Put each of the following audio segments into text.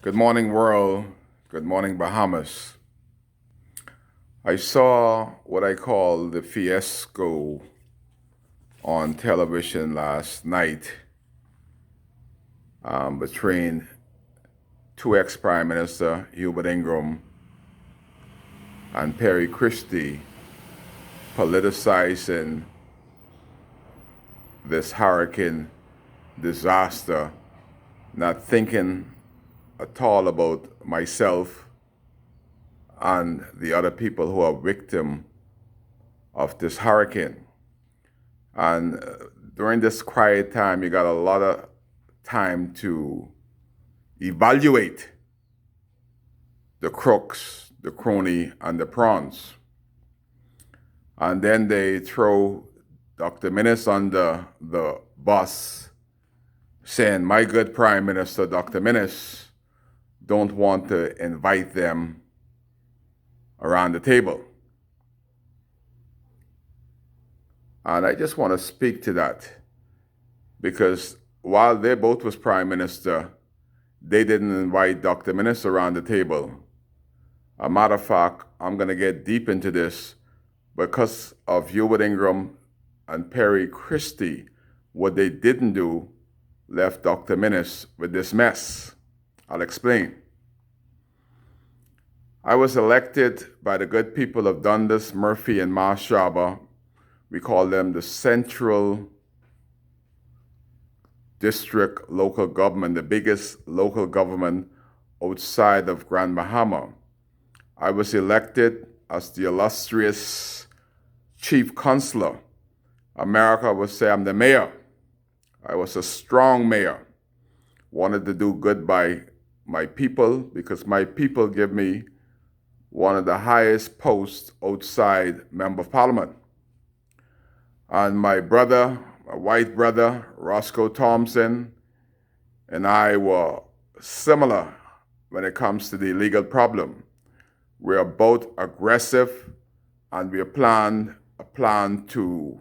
Good morning, world. Good morning, Bahamas. I saw what I call the fiasco on television last night between two ex-Prime Minister, Hubert Ingram and Perry Christie, politicizing this hurricane disaster, not thinking at all about myself and the other people who are victim of this hurricane. And during this quiet time, you got a lot of time to evaluate the crooks, the crony, and the prawns. And then they throw Dr. Minnis under the bus, saying, my good Prime Minister, Dr. Minnis, don't want to invite them around the table. And I just want to speak to that because while they both was Prime Minister, they didn't invite Dr. Minnis around the table. A matter of fact, I'm going to get deep into this because of Hubert Ingram and Perry Christie. What they didn't do left Dr. Minnis with this mess. I'll explain. I was elected by the good people of Dundas, Murphy, and Marshaba. We call them the Central District Local Government, the biggest local government outside of Grand Bahama. I was elected as the illustrious chief consular. America would say I'm the mayor. I was a strong mayor. Wanted to do good by my people because my people give me one of the highest posts outside Member of Parliament. And my brother, my white brother, Roscoe Thompson, and I were similar when it comes to the illegal problem. We are both aggressive and we planned a plan to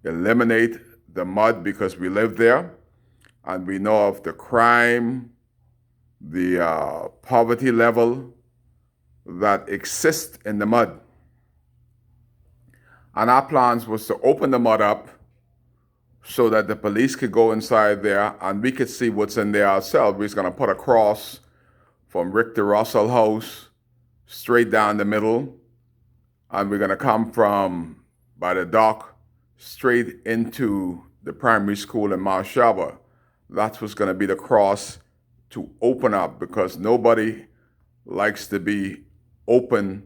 eliminate the mud because we live there and we know of the crime, the poverty level that exists in the mud. And our plans was to open the mud up so that the police could go inside there and we could see what's in there ourselves. We was going to put a cross from Richter Russell House straight down the middle, and we're going to come from by the dock straight into the primary school in Marshaba. That's what's going to be the cross to open up because nobody likes to be open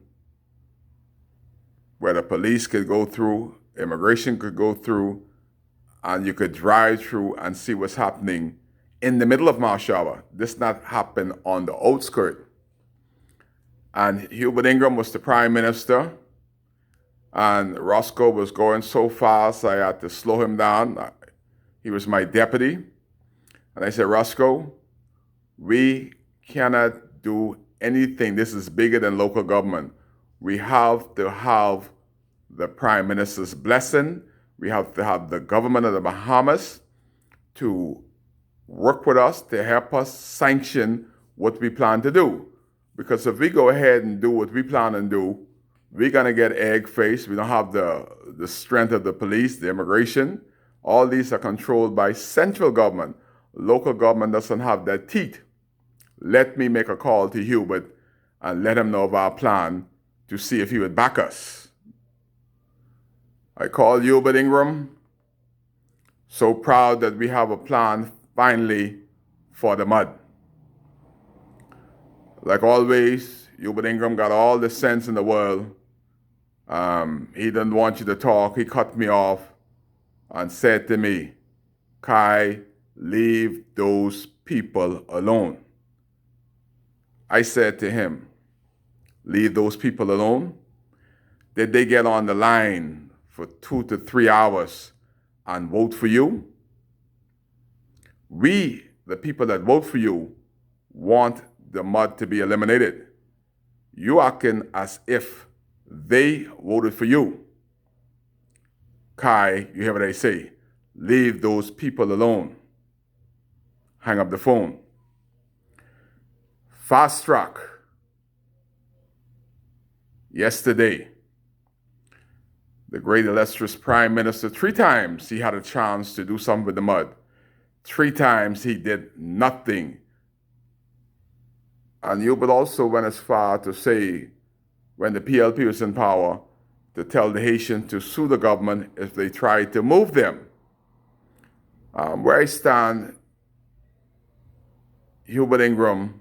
where the police could go through, immigration could go through, and you could drive through and see what's happening in the middle of Marshaba. This not happen on the outskirt. And Hubert Ingram was the Prime Minister, and Roscoe was going so fast I had to slow him down. He was my deputy. And I said, Roscoe, we cannot do anything. This is bigger than local government. We have to have the Prime Minister's blessing. We have to have the government of the Bahamas to work with us to help us sanction what we plan to do. Because if we go ahead and do what we plan to do, we're going to get egg-faced. We don't have the strength of the police, the immigration. All these are controlled by central government. Local government doesn't have that teeth. Let me make a call to Hubert and let him know of our plan to see if he would back us. I called Hubert Ingram. So proud that we have a plan finally for the mud. Like always, Hubert Ingram got all the sense in the world. He didn't want you to talk. He cut me off and said to me, Kai, leave those people alone. I said to him, leave those people alone? Did they get on the line for 2 to 3 hours and vote for you? We, the people that vote for you, want the mud to be eliminated. You acting as if they voted for you. Kai, you hear what I say? Leave those people alone. Hang up the phone. Fast track. Yesterday, the great illustrious Prime Minister, 3 times he had a chance to do something with the mud. 3 times he did nothing. And Hubert also went as far to say, when the PLP was in power, to tell the Haitians to sue the government if they tried to move them. Where I stand, Hubert Ingram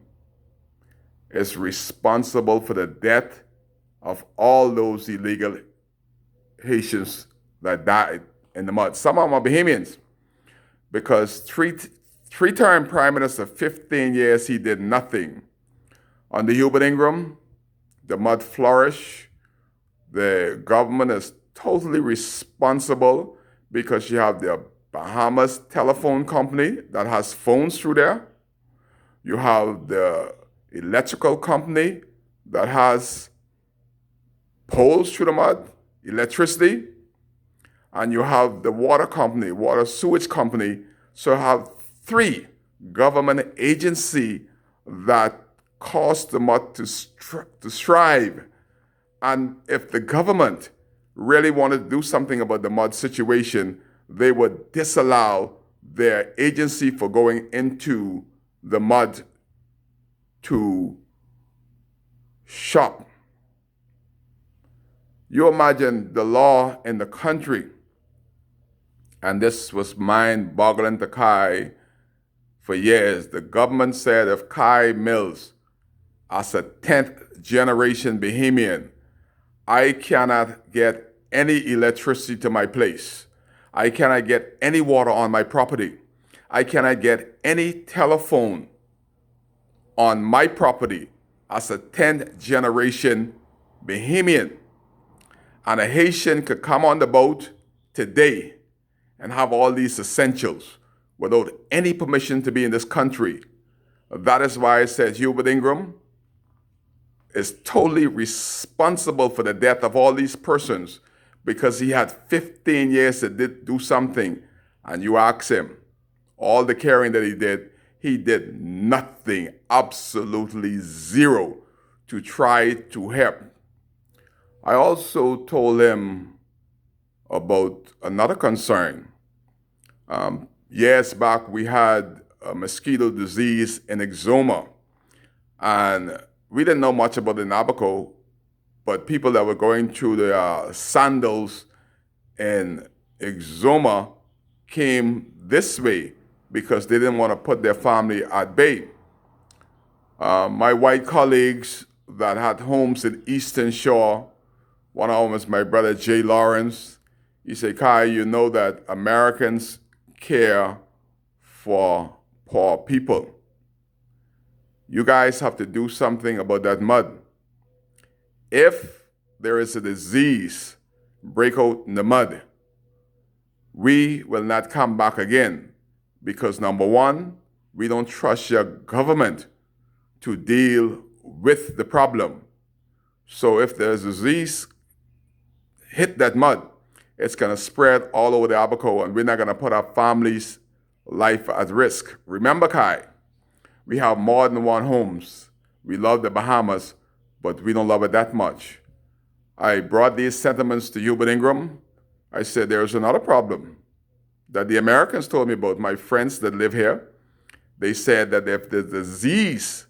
is responsible for the death of all those illegal Haitians that died in the mud. Some of them are Bahamians, because three-term Prime Minister, 15 years, he did nothing. Under Hubert Ingram, the mud flourished. The government is totally responsible because you have the Bahamas Telephone Company that has phones through there. You have the electrical company that has poles through the mud, electricity. And you have the water company, water sewage company. So you have 3 government agencies that cause the mud to strive. And if the government really wanted to do something about the mud situation, they would disallow their agency for going into the mud to shop. You imagine the law in the country, and this was mind-boggling to Kai for years. The government said if Kai Mills, as a 10th generation Bahamian, I cannot get any electricity to my place. I cannot get any water on my property. I cannot get any telephone on my property as a 10th generation Bahamian. And a Haitian could come on the boat today and have all these essentials without any permission to be in this country. That is why I said Hubert Ingram is totally responsible for the death of all these persons, because he had 15 years to do something. And you ask him, all the caring that he did nothing, absolutely zero, to try to help. I also told him about another concern. Years back, we had a mosquito disease in Exuma, and we didn't know much about the Nabucco, but people that were going through the sandals in Exuma came this way because they didn't want to put their family at bay. My white colleagues that had homes in Eastern Shore, one of them was my brother Jay Lawrence. He said, Kai, you know that Americans care for poor people. You guys have to do something about that mud. If there is a disease break out in the mud, we will not come back again, because number one, we don't trust your government to deal with the problem. So if there's a disease hit that mud, it's going to spread all over the Abaco, and we're not going to put our family's life at risk. Remember, Kai, we have more than one homes. We love the Bahamas, but we don't love it that much. I brought these sentiments to Hubert Ingram. I said, there's another problem that the Americans told me about. My friends that live here, they said that if the disease,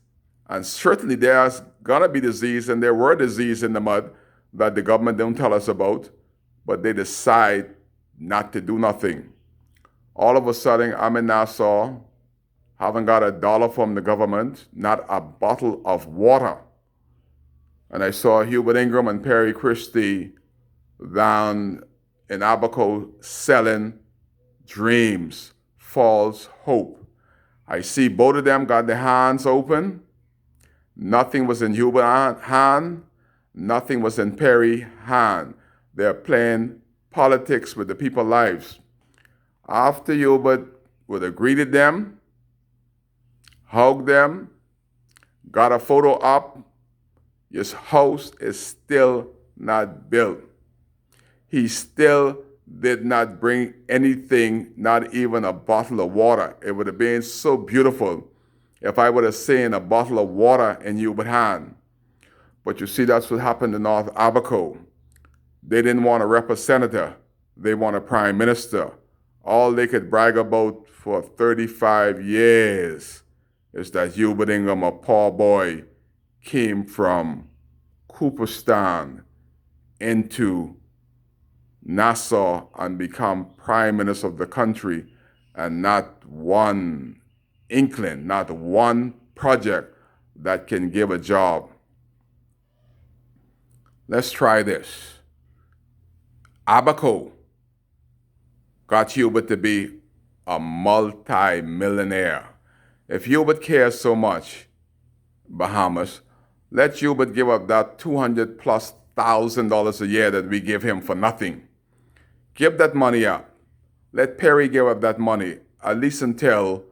and certainly there's gonna be disease, and there were disease in the mud that the government don't tell us about, but they decide not to do nothing. All of a sudden, I'm in Nassau, haven't got $1 from the government, not a bottle of water. And I saw Hubert Ingram and Perry Christie down in Abaco selling dreams, false hope. I see both of them got their hands open. Nothing was in Hubert's hand. Nothing was in Perry's hand. They're playing politics with the people's lives. After Hubert would have greeted them, hugged them, got a photo up, his house is still not built. He still did not bring anything, not even a bottle of water. It would have been so beautiful if I would have seen a bottle of water in Hubert hand. But you see, that's what happened in North Abaco. They didn't want a representative. They want a prime minister. All they could brag about for 35 years is that Hubert Ingham, a poor boy, came from Cooperstown into Nassau and become prime minister of the country, and not one inkling, not one project that can give a job. Let's try this. Abaco got Hubert to be a multi-millionaire. If Hubert cares so much, Bahamas, let Hubert give up that $200,000+ a year that we give him for nothing. Give that money up. Let Perry give up that money, at least until